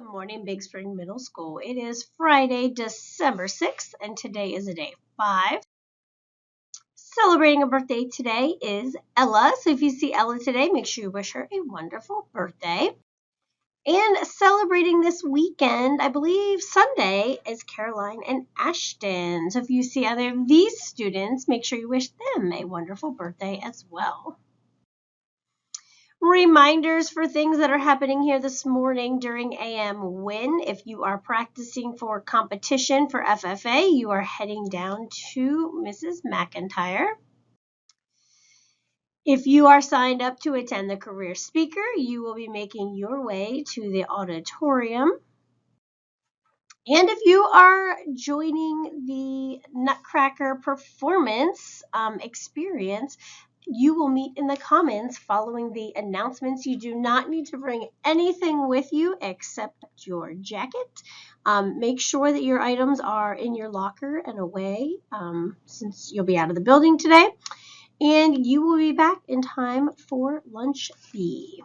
Good morning, Big Spring Middle School. It is Friday, December 6th, and today is a day 5. Celebrating a birthday today is Ella. So if you see Ella today, make sure you wish her a wonderful birthday. And celebrating this weekend, I believe Sunday, is Caroline and Ashton. So if you see either of these students, make sure you wish them a wonderful birthday as well. Reminders for things that are happening here this morning during AM Win. If you are practicing for competition for FFA, you are heading down to Mrs. McIntyre. If you are signed up to attend the career speaker, you will be making your way to the auditorium. And if you are joining the Nutcracker performance experience, you will meet in the comments following the announcements. You do not need to bring anything with you except your jacket. Make sure that your items are in your locker and away since you'll be out of the building today. And you will be back in time for lunch B.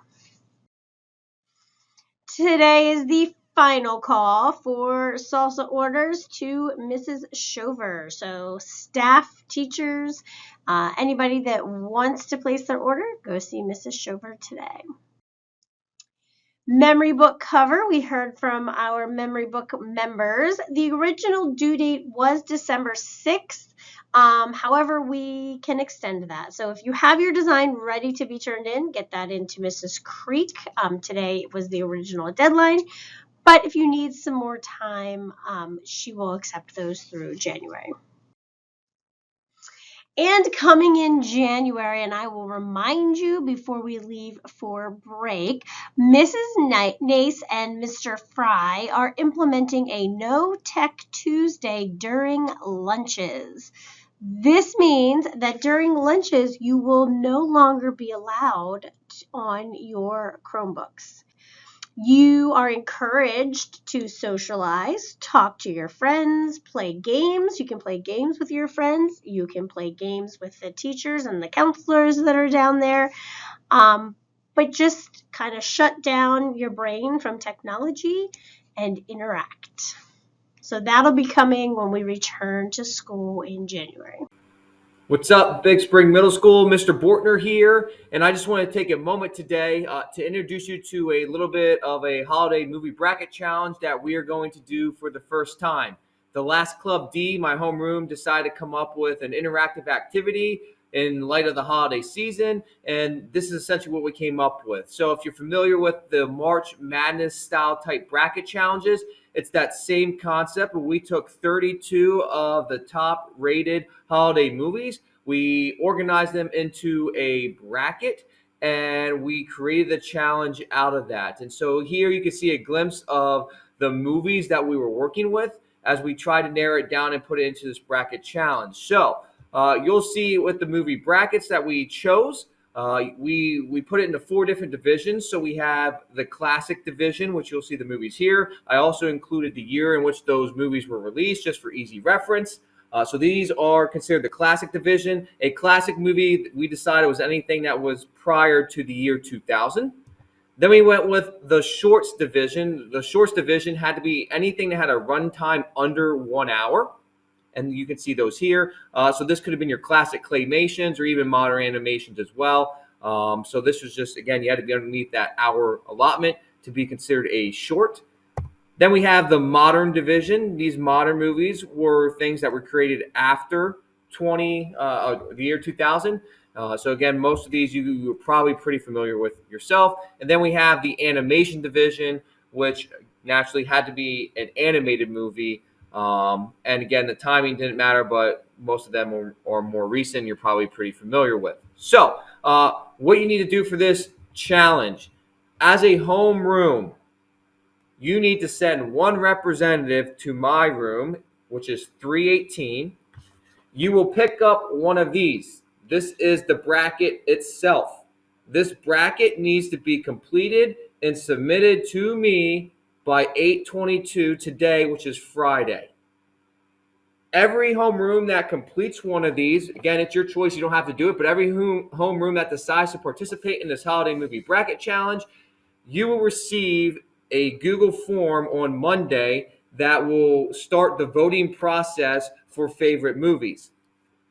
Today is the final call for salsa orders to Mrs. Shover. So staff, teachers, anybody that wants to place their order, go see Mrs. Shover today. Memory book cover. We heard from our memory book members. The original due date was December 6th. However, we can extend that. So if you have your design ready to be turned in, get that into Mrs. Creek. Today was the original deadline. But if you need some more time, she will accept those through January. And coming in January, and I will remind you before we leave for break, Mrs. Nace and Mr. Fry are implementing a No Tech Tuesday during lunches. This means that during lunches, you will no longer be allowed on your Chromebooks. You are encouraged to socialize, talk to your friends, play games. You can play games with your friends. You can play games with the teachers and the counselors that are down there. But just kind of shut down your brain from technology and interact. So that'll be coming when we return to school in January. What's up, Big Spring Middle School? Mr. Bortner here, and I just want to take a moment today to introduce you to a little bit of a holiday movie bracket challenge that we are going to do for the first time. The last Club D, my homeroom, decided to come up with an interactive activity in light of the holiday season, and this is essentially what we came up with. So if you're familiar with the March Madness style type bracket challenges, it's that same concept, but we took 32 of the top rated holiday movies. We organized them into a bracket, and we created the challenge out of that. And so here you can see a glimpse of the movies that we were working with as we try to narrow it down and put it into this bracket challenge. So you'll see with the movie brackets that we chose, we put it into 4 different divisions. So we have the classic division, which you'll see the movies here. I also included the year in which those movies were released, just for easy reference. So these are considered the classic division. A classic movie, we decided, was anything that was prior to the year 2000. Then we went with the shorts division. The shorts division had to be anything that had a runtime under 1 hour. And you can see those here. So this could have been your classic claymations or even modern animations as well. So this was just, again, you had to be underneath that hour allotment to be considered a short. Then we have the modern division. These modern movies were things that were created after the year 2000. So again, most of these you're probably pretty familiar with yourself. And then we have the animation division, which naturally had to be an animated movie. And again, the timing didn't matter, but most of them are more recent. You're probably pretty familiar with. So what you need to do for this challenge, as a homeroom, you need to send 1 representative to my room, which is 318. You will pick up one of these. This is the bracket itself. This bracket needs to be completed and submitted to me by 8/22 today, which is Friday. Every homeroom that completes one of these, again, it's your choice. You don't have to do it, but every homeroom that decides to participate in this holiday movie bracket challenge, you will receive a Google form on Monday that will start the voting process for favorite movies.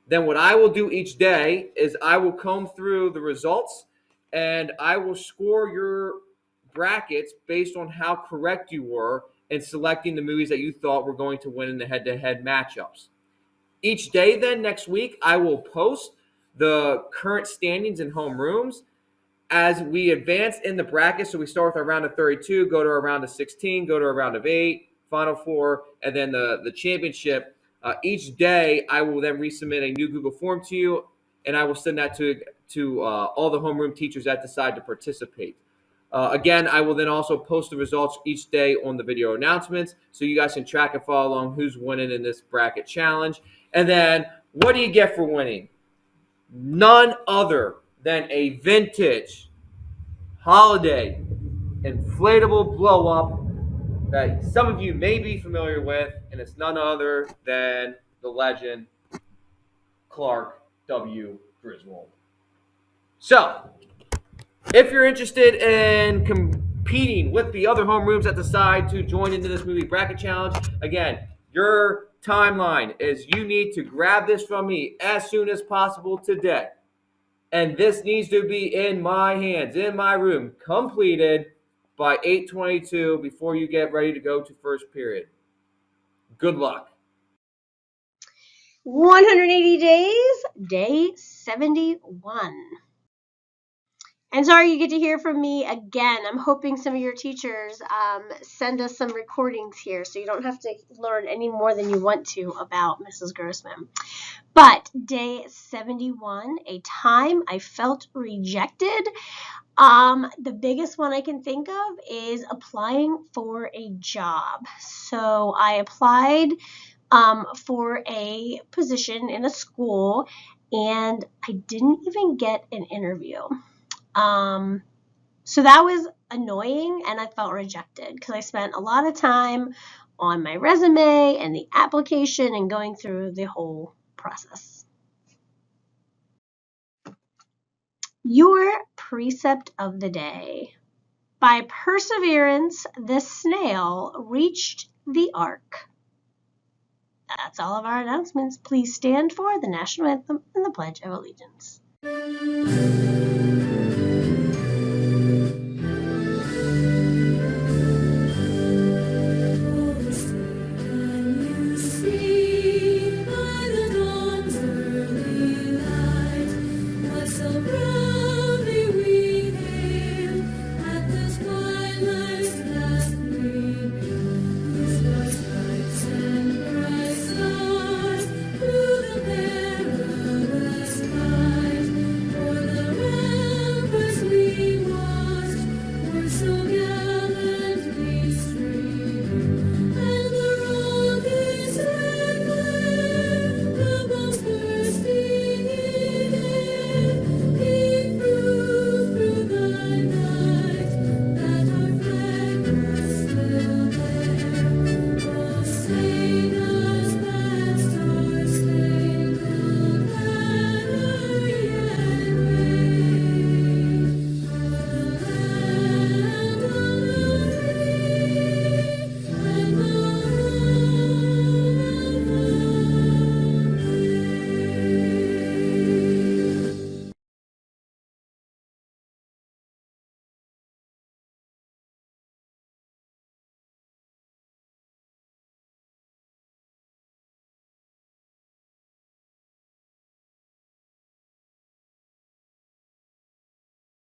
Then what I will do each day is I will comb through the results and I will score your brackets based on how correct you were in selecting the movies that you thought were going to win in the head-to-head matchups. Each day then next week, I will post the current standings in homerooms as we advance in the bracket. So we start with our round of 32, go to our round of 16, go to a round of 8, final 4, and then the championship. Each day, I will then resubmit a new Google form to you, and I will send that to all the homeroom teachers that decide to participate. Again, I will then also post the results each day on the video announcements so you guys can track and follow along who's winning in this bracket challenge. And then, what do you get for winning? None other than a vintage holiday inflatable blow up that some of you may be familiar with, and it's none other than the legend Clark W. Griswold. So, if you're interested in competing with the other homerooms that decide to join into this movie bracket challenge, again, your timeline is you need to grab this from me as soon as possible today. And this needs to be in my hands, in my room, completed by 8:22 before you get ready to go to first period. Good luck. 180 days, day 71. And sorry you get to hear from me again. I'm hoping some of your teachers send us some recordings here so you don't have to learn any more than you want to about Mrs. Grossman. But day 71, a time I felt rejected. The biggest one I can think of is applying for a job. So I applied for a position in a school, and I didn't even get an interview. So that was annoying, and I felt rejected because I spent a lot of time on my resume and the application and going through the whole process. Your precept of the day. By perseverance, the snail reached the ark. That's all of our announcements. Please stand for the national anthem and the Pledge of Allegiance.